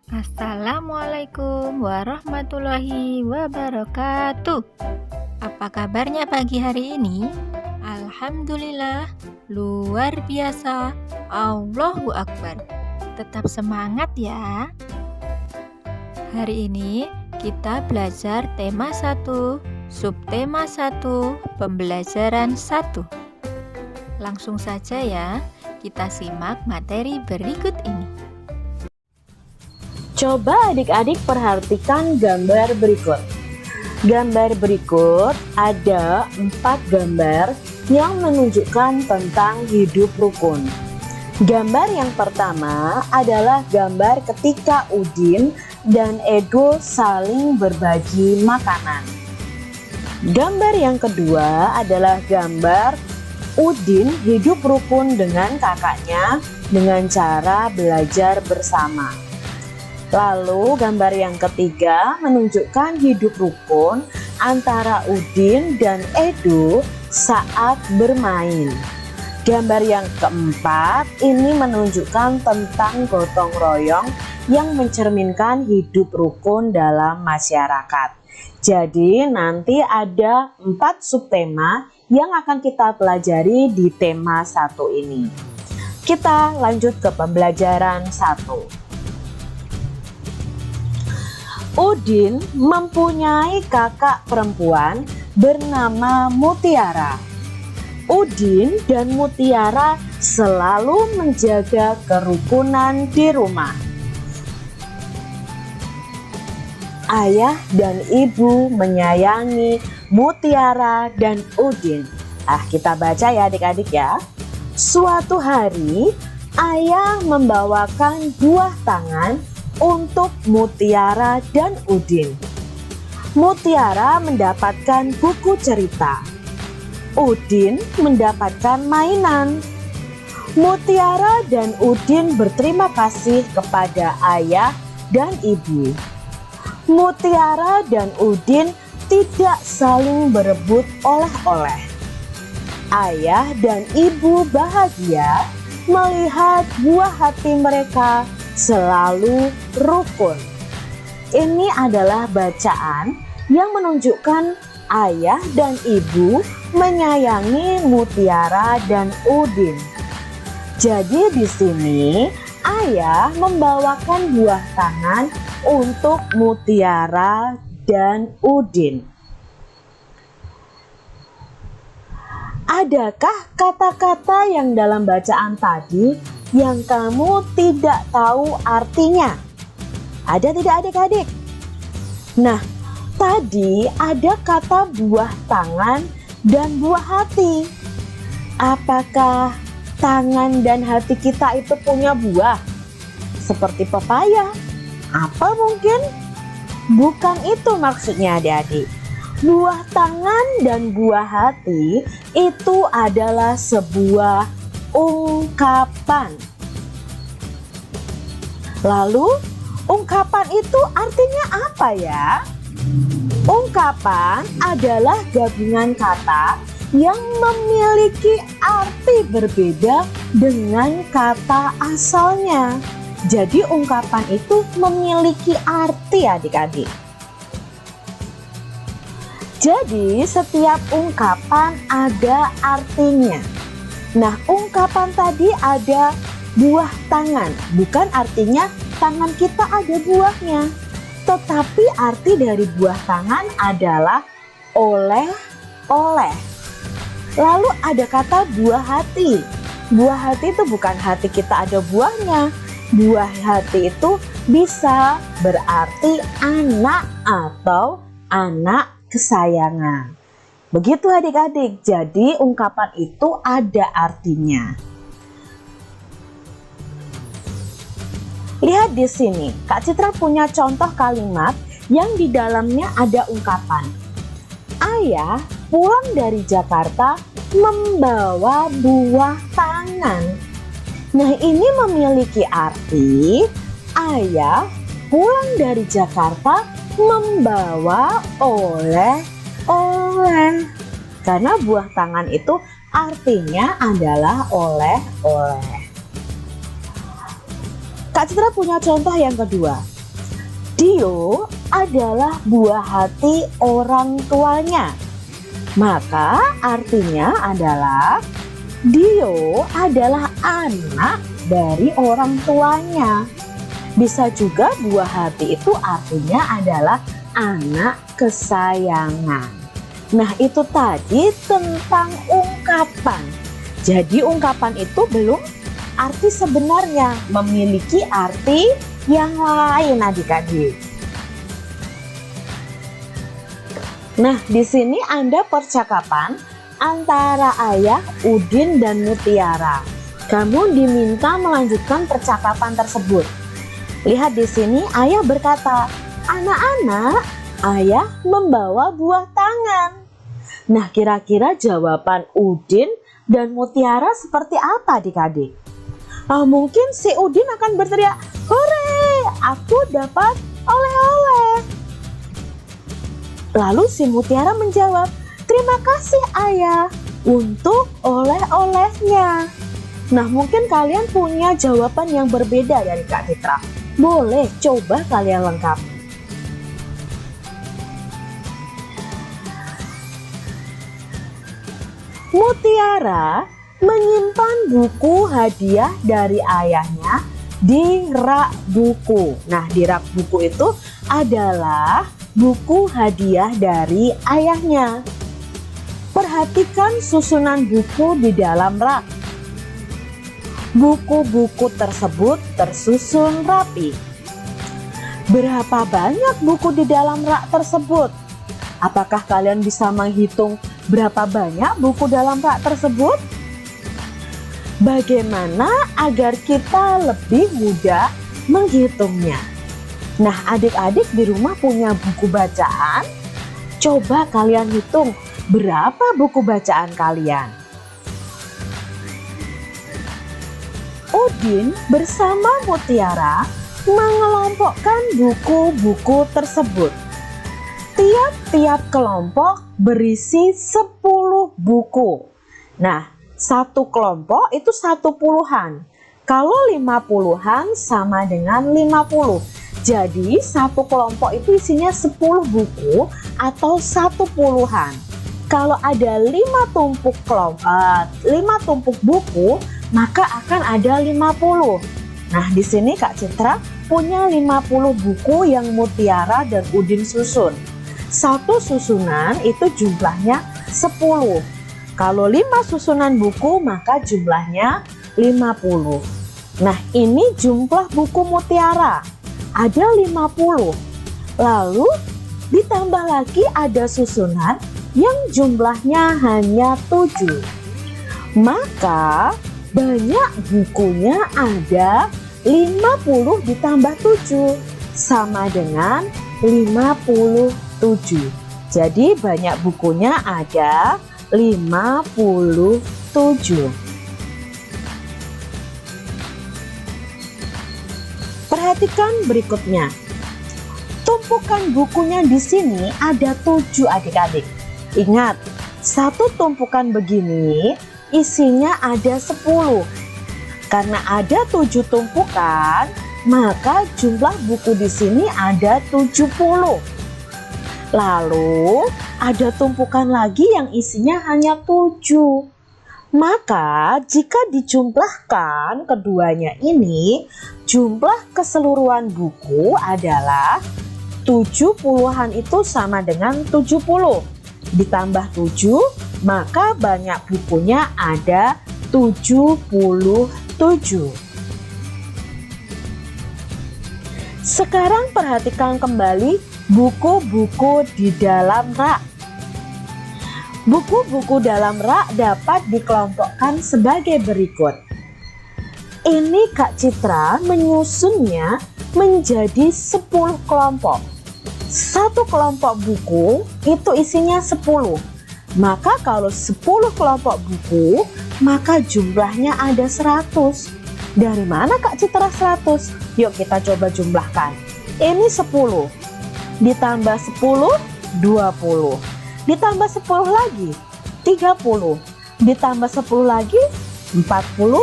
Assalamualaikum warahmatullahi wabarakatuh. Apa kabarnya pagi hari ini? Alhamdulillah, luar biasa. Allahu Akbar. Tetap semangat ya. Hari ini kita belajar tema 1, subtema 1, pembelajaran 1. Langsung saja ya, kita simak materi berikut ini. Coba adik-adik perhatikan gambar berikut. Gambar berikut ada 4 gambar yang menunjukkan tentang hidup rukun. Gambar yang pertama adalah gambar ketika Udin dan Edo saling berbagi makanan. Gambar yang kedua adalah gambar Udin hidup rukun dengan kakaknya dengan cara belajar bersama. Lalu gambar yang ketiga menunjukkan hidup rukun antara Udin dan Edo saat bermain. Gambar yang keempat ini menunjukkan tentang gotong royong yang mencerminkan hidup rukun dalam masyarakat. Jadi nanti ada 4 subtema yang akan kita pelajari di tema 1 ini. Kita lanjut ke pembelajaran 1. Udin mempunyai kakak perempuan bernama Mutiara. Udin dan Mutiara selalu menjaga kerukunan di rumah. Ayah dan ibu menyayangi Mutiara dan Udin. Kita baca ya adik-adik ya. Suatu hari, ayah membawakan buah tangan untuk Mutiara dan Udin. Mutiara mendapatkan buku cerita. Udin mendapatkan mainan. Mutiara dan Udin berterima kasih kepada ayah dan ibu. Mutiara dan Udin tidak saling berebut oleh-oleh. Ayah dan ibu bahagia melihat buah hati mereka selalu rukun. Ini adalah bacaan yang menunjukkan ayah dan ibu menyayangi Mutiara dan Udin. Jadi di sini ayah membawakan buah tangan untuk Mutiara dan Udin. Adakah kata-kata yang dalam bacaan tadi yang kamu tidak tahu artinya? Ada tidak adik-adik? Nah, tadi ada kata buah tangan dan buah hati. Apakah tangan dan hati kita itu punya buah? Seperti pepaya? Apa mungkin? Bukan itu maksudnya adik-adik. Buah tangan dan buah hati itu adalah sebuah ungkapan. Lalu ungkapan itu artinya apa ya? Ungkapan adalah gabungan kata yang memiliki arti berbeda dengan kata asalnya. Jadi ungkapan itu memiliki arti adik-adik. Jadi setiap ungkapan ada artinya. Nah, ungkapan tadi ada buah tangan, bukan artinya tangan kita ada buahnya. Tetapi arti dari buah tangan adalah oleh-oleh. Lalu ada kata buah hati. Buah hati itu bukan hati kita ada buahnya. Buah hati itu bisa berarti anak atau anak kesayangan. Begitu adik-adik, jadi ungkapan itu ada artinya. Lihat di sini, Kak Citra punya contoh kalimat yang di dalamnya ada ungkapan. Ayah pulang dari Jakarta membawa buah tangan. Nah, ini memiliki arti ayah pulang dari Jakarta membawa oleh-oleh. Karena buah tangan itu artinya adalah oleh-oleh. Kak Citra punya contoh yang kedua. Dio adalah buah hati orang tuanya. Maka artinya adalah Dio adalah anak dari orang tuanya. Bisa juga buah hati itu artinya adalah anak kesayangan. Nah, itu tadi tentang ungkapan. Jadi ungkapan itu belum arti sebenarnya, memiliki arti yang lain adik-adik. Nah, di sini ada percakapan antara ayah Udin dan Mutiara. Kamu diminta melanjutkan percakapan tersebut. Lihat di sini ayah berkata, "Anak-anak, ayah membawa buah tangan." Nah, kira-kira jawaban Udin dan Mutiara seperti apa adik-adik? Mungkin si Udin akan berteriak, "Hore, aku dapat oleh-oleh." Lalu si Mutiara menjawab, "Terima kasih ayah untuk oleh-olehnya." Nah, mungkin kalian punya jawaban yang berbeda dari Kak Citra. Boleh coba kalian lengkapi. Mutiara menyimpan buku hadiah dari ayahnya di rak buku. Nah, di rak buku itu adalah buku hadiah dari ayahnya. Perhatikan susunan buku di dalam rak. Buku-buku tersebut tersusun rapi. Berapa banyak buku di dalam rak tersebut? Apakah kalian bisa menghitung berapa banyak buku dalam rak tersebut? Bagaimana agar kita lebih mudah menghitungnya? Nah, adik-adik di rumah punya buku bacaan? Coba kalian hitung berapa buku bacaan kalian. Udin bersama Mutiara mengelompokkan buku-buku tersebut. Tiap-tiap kelompok berisi 10 buku. Nah, satu kelompok itu 1 puluhan. Kalau 5 puluhan sama dengan 50. Jadi satu kelompok itu isinya 10 buku atau 1 puluhan. Kalau ada 5 tumpuk buku, maka akan ada 50. Nah, di sini Kak Citra punya 50 buku yang Mutiara dan Udin susun. Satu susunan itu jumlahnya 10. Kalau 5 susunan buku, maka jumlahnya 50. Nah, ini jumlah buku Mutiara. Ada 50. Lalu ditambah lagi ada susunan yang jumlahnya hanya 7. Maka banyak bukunya ada 50 ditambah 7 sama dengan 57. Jadi banyak bukunya ada 57. Perhatikan berikutnya. Tumpukan bukunya di sini ada 7 adik-adik. Ingat, satu tumpukan begini isinya ada 10. Karena ada 7 tumpukan, maka jumlah buku di sini ada 70. Lalu ada tumpukan lagi yang isinya hanya 7. Maka jika dijumlahkan keduanya ini, jumlah keseluruhan buku adalah 70-an itu sama dengan 70. Ditambah 7, maka banyak bukunya ada 77. Sekarang perhatikan kembali buku-buku di dalam rak. Buku-buku dalam rak dapat dikelompokkan sebagai berikut. Ini Kak Citra menyusunnya menjadi 10 kelompok. Satu kelompok buku itu isinya 10. Maka kalau 10 kelompok buku, maka jumlahnya ada 100. Dari mana Kak Citra 100? Yuk kita coba jumlahkan. Ini 10. Ditambah 10, 20. Ditambah 10 lagi, 30. Ditambah 10 lagi, 40.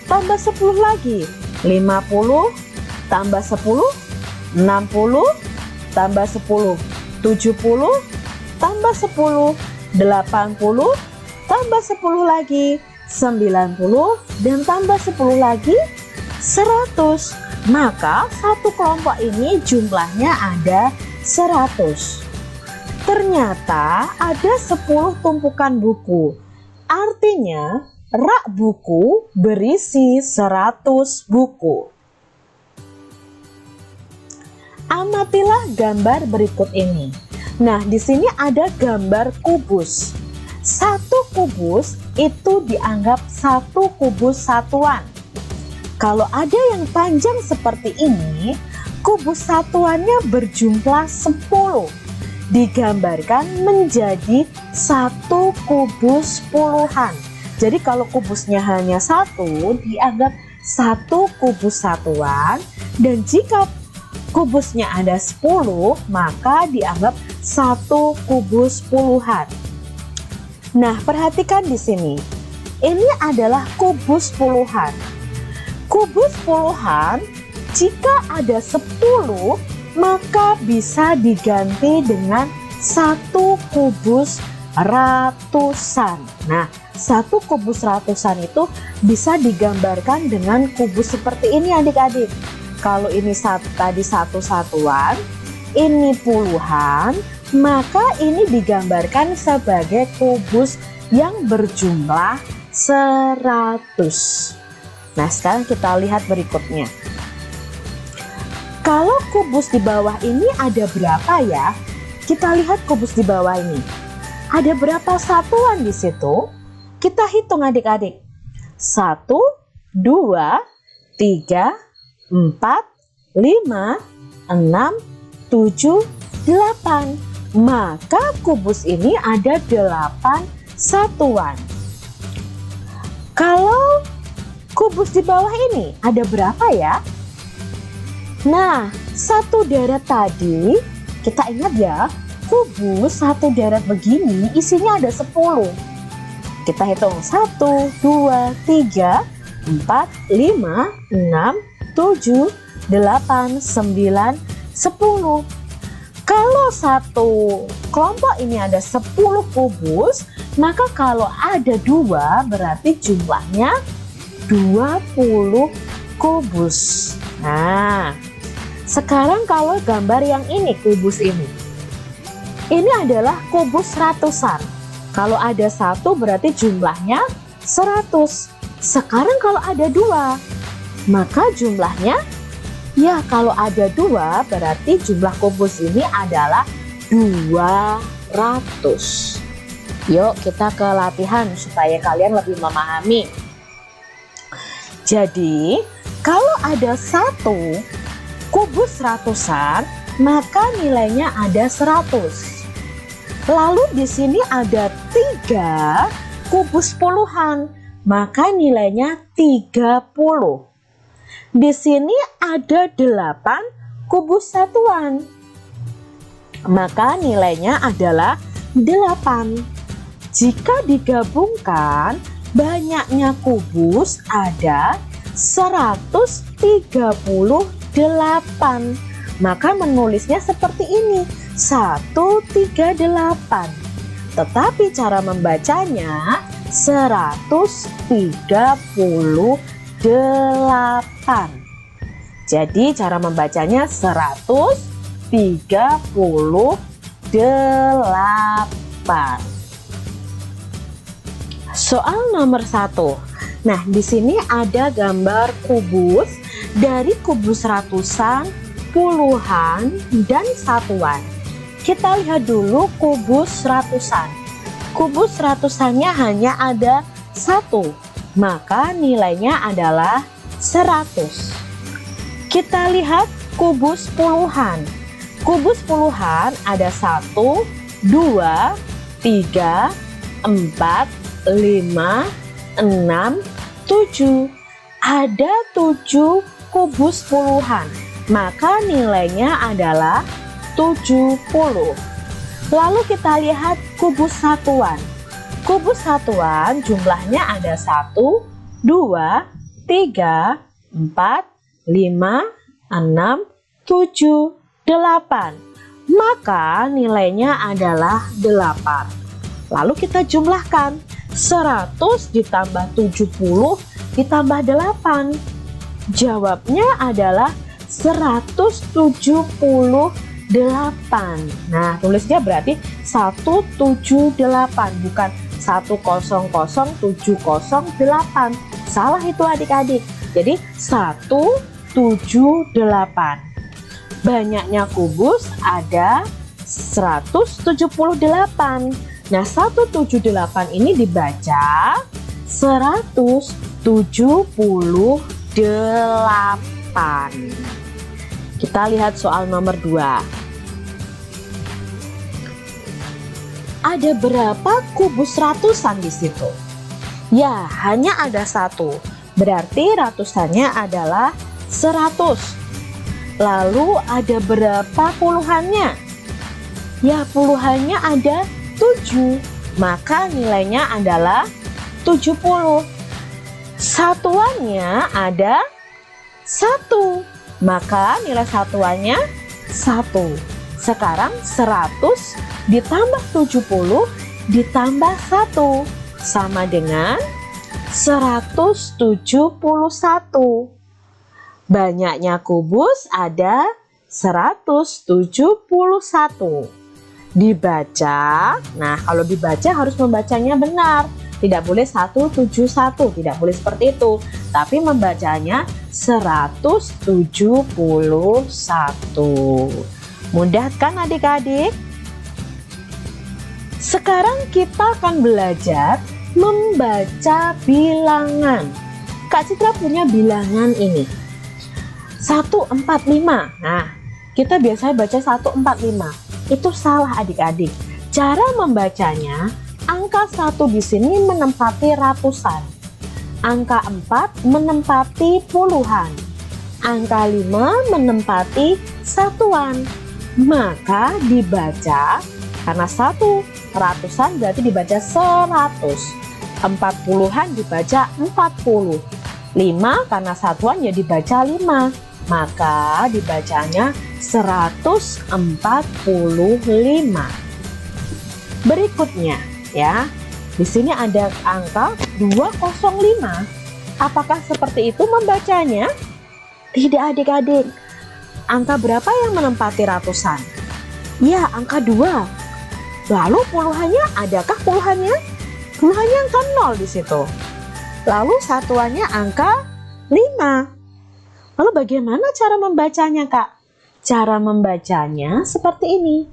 Tambah 10 lagi, 50. Tambah 10, 60 tambah 10, 70 tambah 10, 80 tambah 10 lagi, 90 dan tambah 10 lagi, 100. Maka satu kelompok ini jumlahnya ada 100. Ternyata ada 10 tumpukan buku. Artinya rak buku berisi 100 buku. Amatilah gambar berikut ini. Nah, di sini ada gambar kubus. Satu kubus itu dianggap satu kubus satuan. Kalau ada yang panjang seperti ini, kubus satuannya berjumlah 10. Digambarkan menjadi satu kubus puluhan. Jadi kalau kubusnya hanya satu, dianggap satu kubus satuan. Dan jika kubusnya ada 10, maka dianggap satu kubus puluhan. Nah, perhatikan di sini. Ini adalah kubus puluhan. Kubus puluhan, jika ada 10, maka bisa diganti dengan satu kubus ratusan. Nah, satu kubus ratusan itu bisa digambarkan dengan kubus seperti ini adik-adik. Kalau ini tadi satu satuan, ini puluhan, maka ini digambarkan sebagai kubus yang berjumlah 100. Nah, sekarang kita lihat berikutnya. Kalau kubus di bawah ini ada berapa ya? Kita lihat kubus di bawah ini. Ada berapa satuan di situ? Kita hitung adik-adik. 1, 2, 3, 4, 5, 6, 7, 8. Maka kubus ini ada 8 satuan. Kalau kubus di bawah ini ada berapa ya? Nah, satu deret tadi, kita ingat ya, kubus satu deret begini isinya ada 10. Kita hitung 1, 2, 3, 4, 5, 6, 7, 8, 9, 10. Kalau satu kelompok ini ada 10 kubus, maka kalau ada 2 berarti jumlahnya 20 kubus. Nah, sekarang kalau gambar yang ini, kubus ini adalah kubus ratusan. Kalau ada 1 berarti jumlahnya 100. Sekarang kalau ada 2, maka jumlahnya, ya kalau ada 2 berarti jumlah kubus ini adalah 200. Yuk kita ke latihan supaya kalian lebih memahami. Jadi kalau ada 1 kubus ratusan, maka nilainya ada 100. Lalu di sini ada 3 kubus puluhan, maka nilainya 30. Di sini ada 8 kubus satuan, maka nilainya adalah 8. Jika digabungkan, banyaknya kubus ada 138. Maka menulisnya seperti ini, 138. Tetapi cara membacanya 138. Jadi cara membacanya 138. Soal nomor 1. Nah, di sini ada gambar kubus dari kubus ratusan, puluhan, dan satuan. Kita lihat dulu kubus ratusan. Kubus ratusannya hanya ada 1, maka nilainya adalah 100. Kita lihat kubus puluhan. Kubus puluhan ada 1, 2, 3, 4, 5, 6, 7. Ada 7 kubus puluhan, maka nilainya adalah 70. Lalu kita lihat kubus satuan. Kubus satuan jumlahnya ada 1, 2, 3, 4, 5, 6, 7, 8. Maka nilainya adalah 8. Lalu kita jumlahkan 100 ditambah 70 ditambah 8. Jawabnya adalah 178. Nah, tulisnya berarti 178 bukan 100,708. Salah itu adik-adik. Jadi 178. Banyaknya kubus ada 178. Nah, 178 ini dibaca 178. Kita lihat soal nomor 2. Ada berapa kubus ratusan di situ? Ya, hanya ada 1. Berarti ratusannya adalah 100. Lalu ada berapa puluhannya? Ya, puluhannya ada 7. Maka nilainya adalah 70. Satuannya ada 1. Maka nilai satuannya 1. Sekarang 100 ditambah 70 ditambah 1 sama dengan 171. Banyaknya kubus ada 171. Dibaca, nah kalau dibaca harus membacanya benar. Tidak boleh 171, tidak boleh seperti itu. Tapi membacanya 171. Mudah kan adik-adik? Sekarang kita akan belajar membaca bilangan. Kak Citra punya bilangan ini 145. Nah, kita biasanya baca 145. Itu salah adik-adik. Cara membacanya, angka 1 di sini menempati ratusan. Angka 4 menempati puluhan. Angka 5 menempati satuan. Maka dibaca, karena 1 ratusan berarti dibaca 100. 40-an dibaca 40. 5 karena satuan ya dibaca 5. Maka dibacanya 145. Berikutnya ya. Di sini ada angka 205. Apakah seperti itu membacanya? Tidak adik-adik. Angka berapa yang menempati ratusan? Ya, angka 2. Lalu puluhannya, adakah puluhannya? Puluhannya angka 0 di situ. Lalu satuannya angka 5. Lalu bagaimana cara membacanya, Kak? Cara membacanya seperti ini.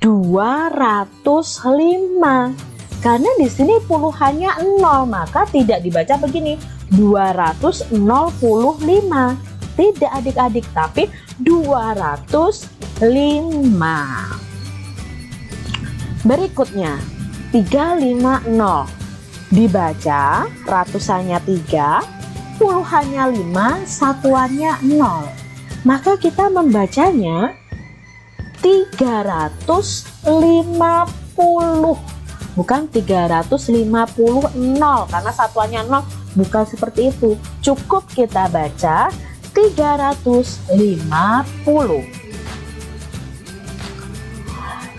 205. Karena di sini puluhannya 0, maka tidak dibaca begini. 205. Tidak adik-adik, tapi 205. Berikutnya 350. Dibaca ratusannya 3, puluhannya 5, satuannya 0. Maka kita membacanya 350. Bukan 350 0 karena satuannya 0, bukan seperti itu. Cukup kita baca 350.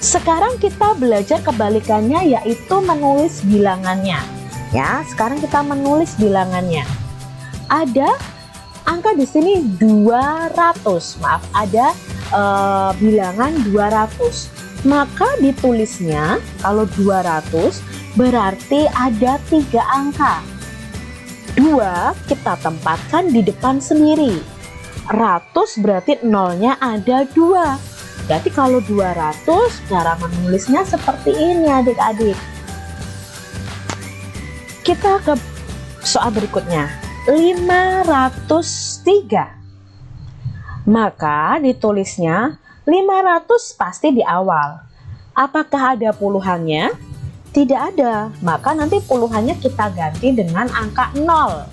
Sekarang kita belajar kebalikannya, yaitu menulis bilangannya. Ya, sekarang kita menulis bilangannya. Ada angka di sini 200. Maaf, ada bilangan 200. Maka ditulisnya kalau 200 berarti ada 3 angka. 2 kita tempatkan di depan sendiri. Ratus berarti nolnya ada 2. Berarti kalau 200 cara menulisnya seperti ini adik-adik. Kita ke soal berikutnya. 503. Maka ditulisnya 500 pasti di awal. Apakah ada puluhannya? Tidak ada. Maka nanti puluhannya kita ganti dengan angka 0.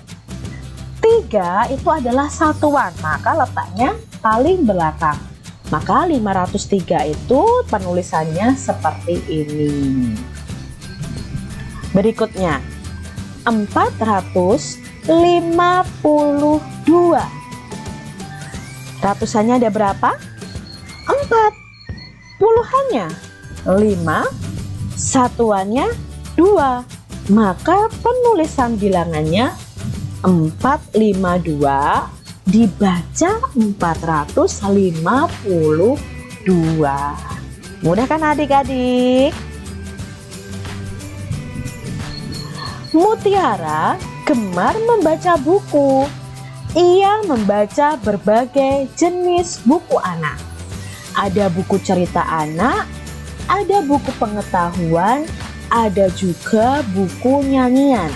3 itu adalah satuan, maka letaknya paling belakang. Maka 503 itu penulisannya seperti ini. Berikutnya 452. Ratusannya ada berapa? 4. Puluhannya 5. Satuannya 2. Maka penulisan bilangannya 452 dibaca 452. Mudah kan adik-adik? Mutiara gemar membaca buku. Ia membaca berbagai jenis buku anak. Ada buku cerita anak, ada buku pengetahuan, ada juga buku nyanyian.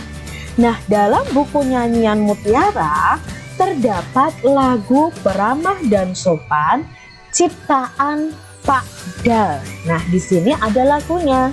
Nah, dalam buku nyanyian Mutiara terdapat lagu Peramah dan Sopan ciptaan Pak Dal. Nah, di sini ada lagunya.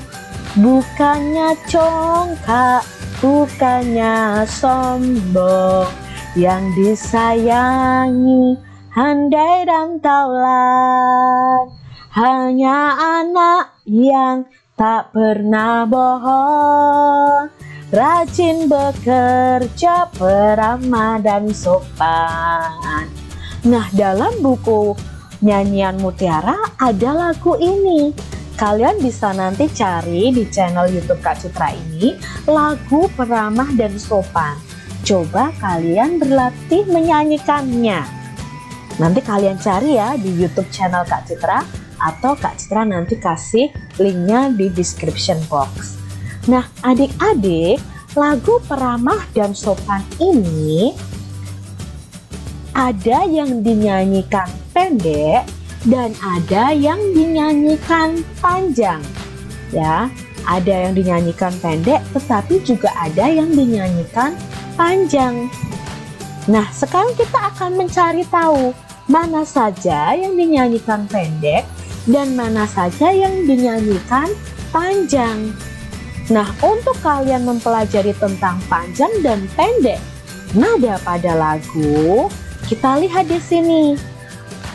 Bukannya congkak, bukannya sombong, yang disayangi handai dan taulan, hanya anak yang tak pernah bohong, rajin bekerja, peramah dan sopan. Nah, dalam buku nyanyian Mutiara ada lagu ini. Kalian bisa nanti cari di channel YouTube Kak Citra ini, lagu Peramah dan Sopan. Coba kalian berlatih menyanyikannya. Nanti kalian cari ya di YouTube channel Kak Citra, atau Kak Citra nanti kasih linknya di description box. Nah, adik-adik, lagu Peramah dan Sopan ini ada yang dinyanyikan pendek dan ada yang dinyanyikan panjang. Ya, ada yang dinyanyikan pendek, tetapi juga ada yang dinyanyikan panjang. Nah, sekarang kita akan mencari tahu mana saja yang dinyanyikan pendek dan mana saja yang dinyanyikan panjang. Nah, untuk kalian mempelajari tentang panjang dan pendek nada pada lagu, kita lihat di sini.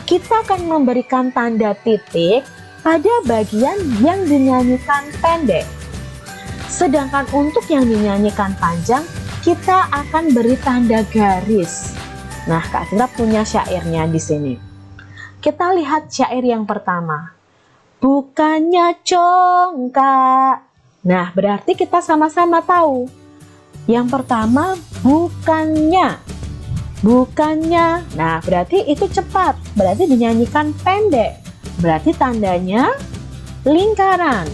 Kita akan memberikan tanda titik pada bagian yang dinyanyikan pendek. Sedangkan untuk yang dinyanyikan panjang, kita akan beri tanda garis. Nah, Kak Citra punya syairnya di sini. Kita lihat syair yang pertama. Bukannya congkak. Nah, berarti kita sama-sama tahu. Yang pertama, bukannya. Bukannya. Nah, berarti itu cepat. Berarti dinyanyikan pendek. Berarti tandanya lingkaran.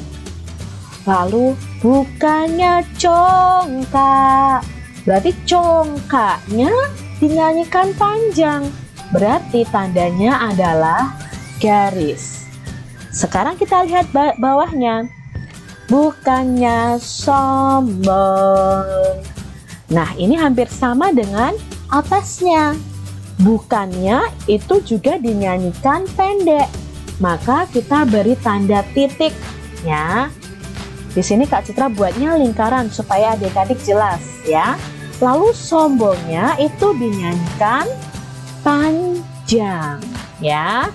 Lalu, bukannya congkak. Berarti congkaknya dinyanyikan panjang. Berarti tandanya adalah garis. Sekarang kita lihat bawahnya. Bukannya sombong. Nah, ini hampir sama dengan atasnya. Bukannya itu juga dinyanyikan pendek. Maka kita beri tanda titik ya. Di sini Kak Citra buatnya lingkaran supaya adik-adik jelas ya. Lalu sombongnya itu dinyanyikan panjang ya.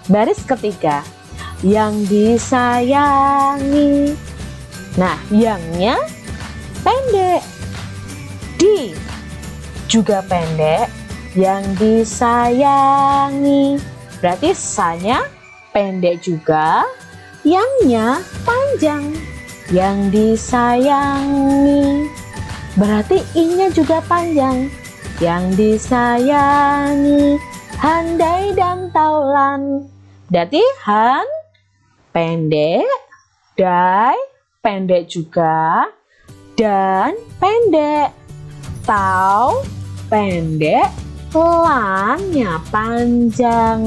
Baris ketiga, yang disayangi. Nah, yangnya pendek. Di juga pendek. Yang disayangi. Berarti sanya pendek juga. Yangnya panjang. Yang disayangi. Berarti i-nya juga panjang. Yang disayangi. Handai dan taulan. Berarti han pendek, dai pendek juga, dan pendek, tau pendek, lannya panjang.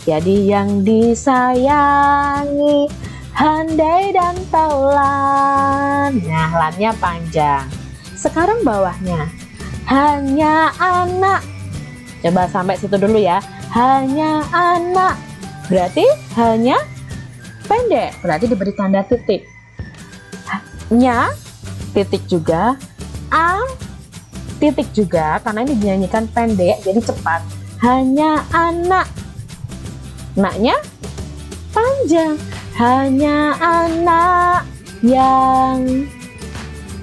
Jadi yang disayangi, handai dan taulan. Nah, lannya panjang. Sekarang bawahnya, hanya anak. Coba sampai situ dulu ya. Hanya anak. Berarti hanya pendek. Berarti diberi tanda titik. Nya titik juga. A titik juga. Karena ini dinyanyikan pendek. Jadi cepat. Hanya anak. Naknya panjang. Hanya anak yang.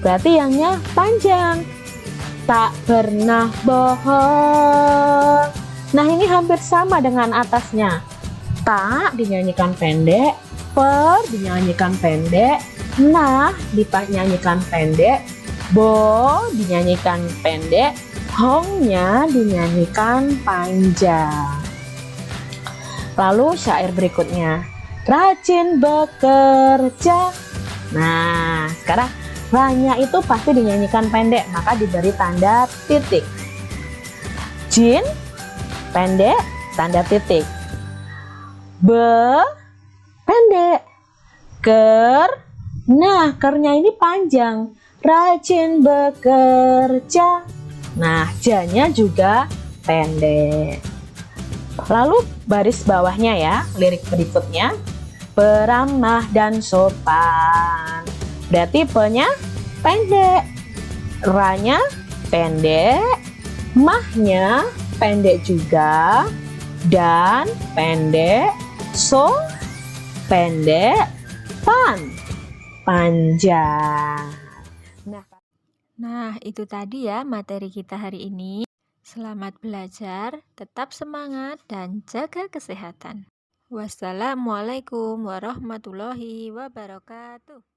Berarti yangnya panjang. Tak pernah bohong, Nah, ini hampir sama dengan atasnya. Ta dinyanyikan pendek, per dinyanyikan pendek, nah dinyanyikan pendek, bo dinyanyikan pendek, hongnya dinyanyikan panjang. Lalu syair berikutnya, rajin bekerja. Nah, sekarang ra-nya itu pasti dinyanyikan pendek, maka diberi tanda titik. Jin pendek, tanda titik. Be pendek. Ker, nah kernya ini panjang. Rajin bekerja. Nah, ja-nya juga pendek. Lalu baris bawahnya ya, lirik berikutnya. Beramah dan sopan. Berarti pe-nya pendek. Ra-nya pendek. Mah-nya pendek juga. Dan pendek. So pendek, pan panjang. Nah, itu tadi ya materi kita hari ini. Selamat belajar, tetap semangat, dan jaga kesehatan. Wassalamualaikum warahmatullahi wabarakatuh.